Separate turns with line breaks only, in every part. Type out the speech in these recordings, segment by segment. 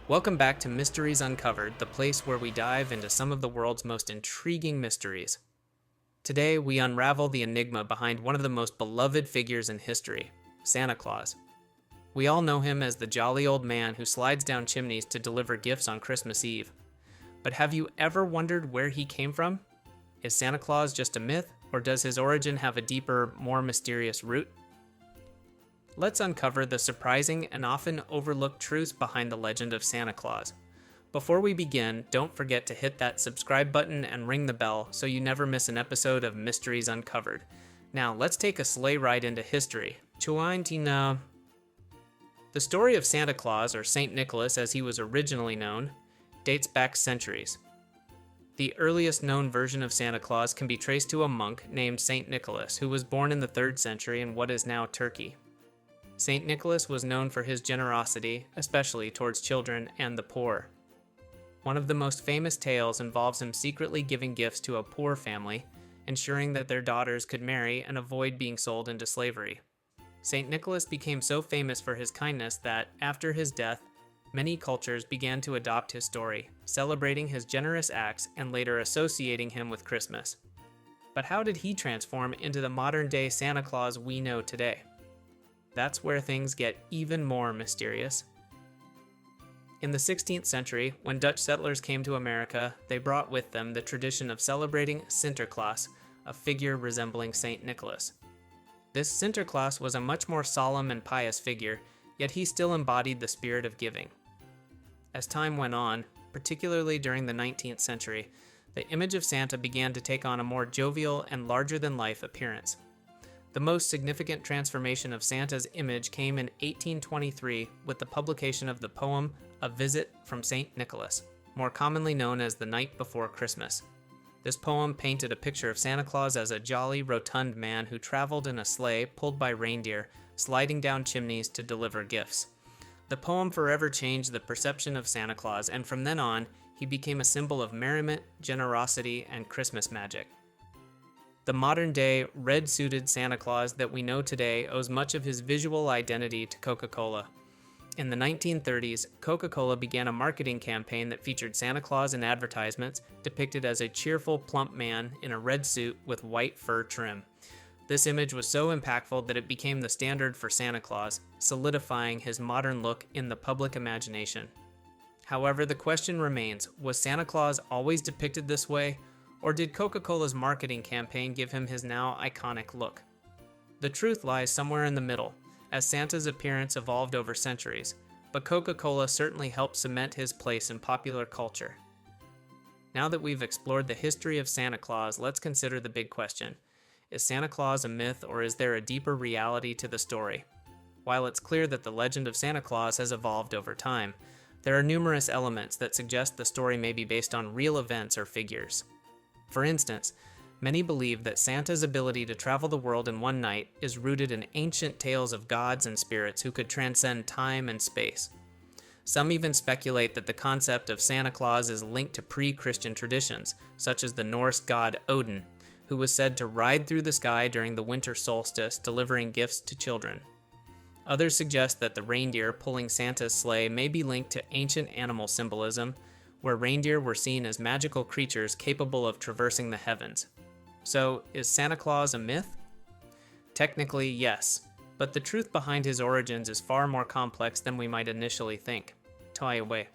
Welcome back to Mysteries Uncovered, the place where we dive into some of the world's most intriguing mysteries. Today, we unravel the enigma behind one of the most beloved figures in history, Santa Claus. We all know him as the jolly old man who slides down chimneys to deliver gifts on Christmas Eve. But have you ever wondered where he came from? Is Santa Claus just a myth, or does his origin have a deeper, more mysterious root? Let's uncover the surprising and often overlooked truths behind the legend of Santa Claus. Before we begin, don't forget to hit that subscribe button and ring the bell so you never miss an episode of Mysteries Uncovered. Now, let's take a sleigh ride into history. The story of Santa Claus, or Saint Nicholas as he was originally known, dates back centuries. The earliest known version of Santa Claus can be traced to a monk named Saint Nicholas, who was born in the 3rd century in what is now Turkey. Saint Nicholas was known for his generosity, especially towards children and the poor. One of the most famous tales involves him secretly giving gifts to a poor family, ensuring that their daughters could marry and avoid being sold into slavery. Saint Nicholas became so famous for his kindness that, after his death, many cultures began to adopt his story, celebrating his generous acts and later associating him with Christmas. But how did he transform into the modern-day Santa Claus we know today? That's where things get even more mysterious. In the 16th century, when Dutch settlers came to America, they brought with them the tradition of celebrating Sinterklaas, a figure resembling Saint Nicholas. This Sinterklaas was a much more solemn and pious figure, yet he still embodied the spirit of giving. As time went on, particularly during the 19th century, the image of Santa began to take on a more jovial and larger-than-life appearance. The most significant transformation of Santa's image came in 1823 with the publication of the poem A Visit from St. Nicholas, more commonly known as The Night Before Christmas. This poem painted a picture of Santa Claus as a jolly, rotund man who traveled in a sleigh pulled by reindeer, sliding down chimneys to deliver gifts. The poem forever changed the perception of Santa Claus, and from then on, he became a symbol of merriment, generosity, and Christmas magic. The modern-day, red-suited Santa Claus that we know today owes much of his visual identity to Coca-Cola. In the 1930s, Coca-Cola began a marketing campaign that featured Santa Claus in advertisements depicted as a cheerful, plump man in a red suit with white fur trim. This image was so impactful that it became the standard for Santa Claus, solidifying his modern look in the public imagination. However, the question remains, was Santa Claus always depicted this way? Or did Coca-Cola's marketing campaign give him his now iconic look? The truth lies somewhere in the middle, as Santa's appearance evolved over centuries, but Coca-Cola certainly helped cement his place in popular culture. Now that we've explored the history of Santa Claus, let's consider the big question. Is Santa Claus a myth, or is there a deeper reality to the story? While it's clear that the legend of Santa Claus has evolved over time, there are numerous elements that suggest the story may be based on real events or figures. For instance, many believe that Santa's ability to travel the world in one night is rooted in ancient tales of gods and spirits who could transcend time and space. Some even speculate that the concept of Santa Claus is linked to pre-Christian traditions, such as the Norse god Odin, who was said to ride through the sky during the winter solstice, delivering gifts to children. Others suggest that the reindeer pulling Santa's sleigh may be linked to ancient animal symbolism, where reindeer were seen as magical creatures capable of traversing the heavens. So, is Santa Claus a myth? Technically, yes, but the truth behind his origins is far more complex than we might initially think. Tie away.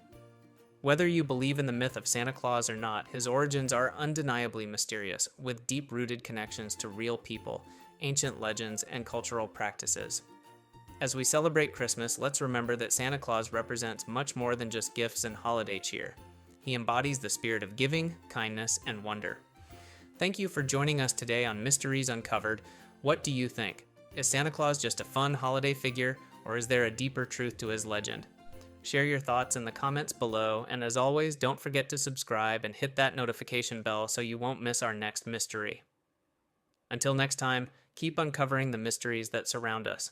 Whether you believe in the myth of Santa Claus or not, his origins are undeniably mysterious, with deep-rooted connections to real people, ancient legends, and cultural practices. As we celebrate Christmas, let's remember that Santa Claus represents much more than just gifts and holiday cheer. He embodies the spirit of giving, kindness, and wonder. Thank you for joining us today on Mysteries Uncovered. What do you think? Is Santa Claus just a fun holiday figure, or is there a deeper truth to his legend? Share your thoughts in the comments below, and as always, don't forget to subscribe and hit that notification bell so you won't miss our next mystery. Until next time, keep uncovering the mysteries that surround us.